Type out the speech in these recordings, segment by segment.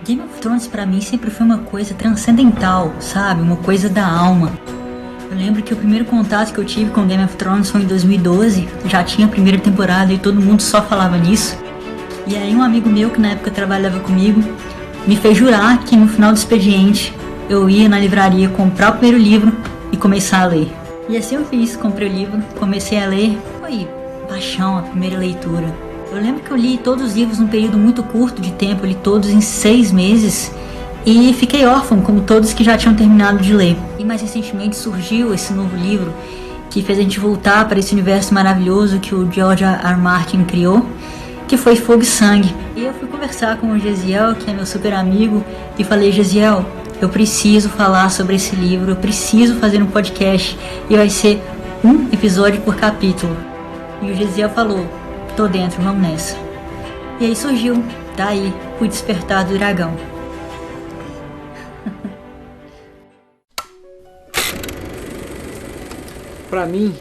Game of Thrones pra mim sempre foi uma coisa transcendental, sabe? Uma coisa da alma. Eu lembro que o primeiro contato que eu tive com Game of Thrones foi em 2012. Já tinha a primeira temporada e todo mundo só falava nisso. E aí um amigo meu que na época trabalhava comigo me fez jurar que no final do expediente eu ia na livraria comprar o primeiro livro e começar a ler. E assim eu fiz, comprei o livro, comecei a ler, foi paixão a primeira leitura. Eu lembro que eu li todos os livros num período muito curto de tempo, eu li todos em 6 meses e fiquei órfão, como todos que já tinham terminado de ler. E mais recentemente surgiu esse novo livro que fez a gente voltar para esse universo maravilhoso que o George R. Martin criou, que foi Fogo e Sangue. E eu fui conversar com o Gesiel, que é meu super amigo, e falei: Gesiel, eu preciso falar sobre esse livro, eu preciso fazer um podcast e vai ser um episódio por capítulo. E o Gesiel falou: tô dentro, vamos nessa. E aí surgiu, daí, o Despertar do Dragão. Pra mim,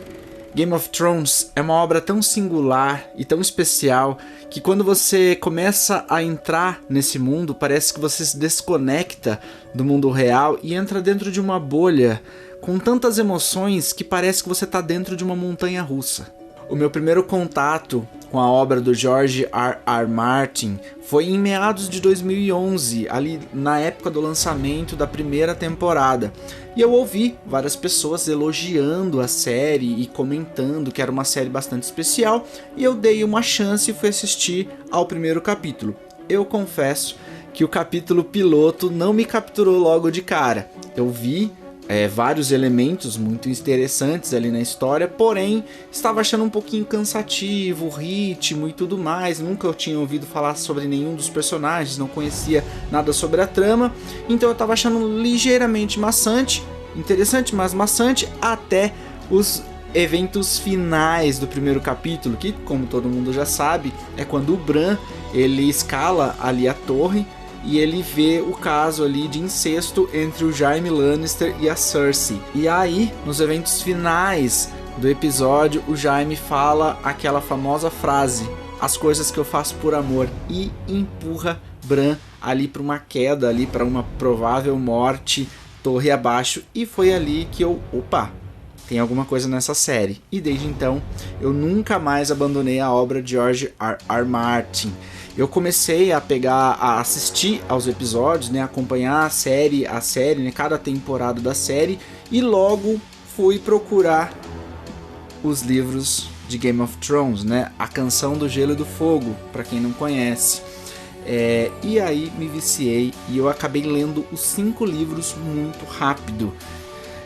Game of Thrones é uma obra tão singular e tão especial que quando você começa a entrar nesse mundo, parece que você se desconecta do mundo real e entra dentro de uma bolha com tantas emoções que parece que você está dentro de uma montanha russa. O meu primeiro contato com a obra do George R. R. Martin foi em meados de 2011, ali na época do lançamento da primeira temporada. E eu ouvi várias pessoas elogiando a série e comentando que era uma série bastante especial, e eu dei uma chance e fui assistir ao primeiro capítulo. Eu confesso que o capítulo piloto não me capturou logo de cara. Eu vi vários elementos muito interessantes ali na história, porém estava achando um pouquinho cansativo o ritmo e tudo mais. Nunca eu tinha ouvido falar sobre nenhum dos personagens, não conhecia nada sobre a trama, então eu estava achando ligeiramente maçante, interessante, mas maçante, até os eventos finais do primeiro capítulo, que, como todo mundo já sabe, é quando o Bran ele escala ali a torre e ele vê o caso ali de incesto entre o Jaime Lannister e a Cersei. E aí, nos eventos finais do episódio, o Jaime fala aquela famosa frase: as coisas que eu faço por amor, e empurra Bran ali para uma queda, ali para uma provável morte, torre abaixo. E foi ali que eu, tem alguma coisa nessa série. E desde então, eu nunca mais abandonei a obra de George R. R. Martin. Eu comecei a assistir aos episódios, né, acompanhar a série, né, cada temporada da série, e logo fui procurar os livros de Game of Thrones, né, A Canção do Gelo e do Fogo, para quem não conhece. E aí me viciei e eu acabei lendo os 5 livros muito rápido.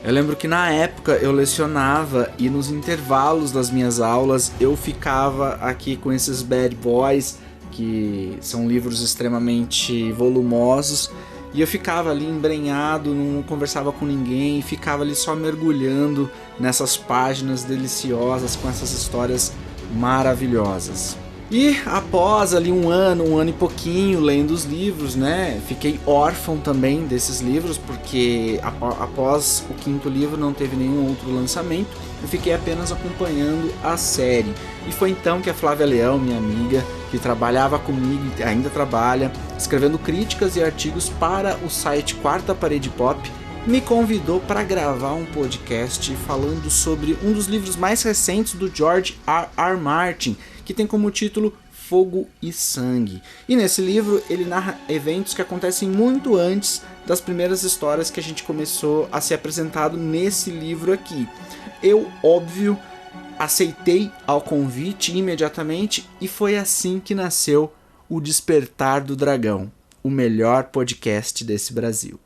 Eu lembro que na época eu lecionava e nos intervalos das minhas aulas eu ficava aqui com esses bad boys, que são livros extremamente volumosos, e eu ficava ali embrenhado, não conversava com ninguém, ficava ali só mergulhando nessas páginas deliciosas com essas histórias maravilhosas. E após ali um ano e pouquinho lendo os livros, né, fiquei órfão também desses livros, porque após o 5º livro não teve nenhum outro lançamento, eu fiquei apenas acompanhando a série. E foi então que a Flávia Leão, minha amiga, que trabalhava comigo e ainda trabalha, escrevendo críticas e artigos para o site Quarta Parede Pop, me convidou para gravar um podcast falando sobre um dos livros mais recentes do George R. R. Martin, que tem como título Fogo e Sangue. E nesse livro ele narra eventos que acontecem muito antes das primeiras histórias que a gente começou a ser apresentado nesse livro aqui. Eu, óbvio, aceitei ao convite imediatamente e foi assim que nasceu o Despertar do Dragão, o melhor podcast desse Brasil.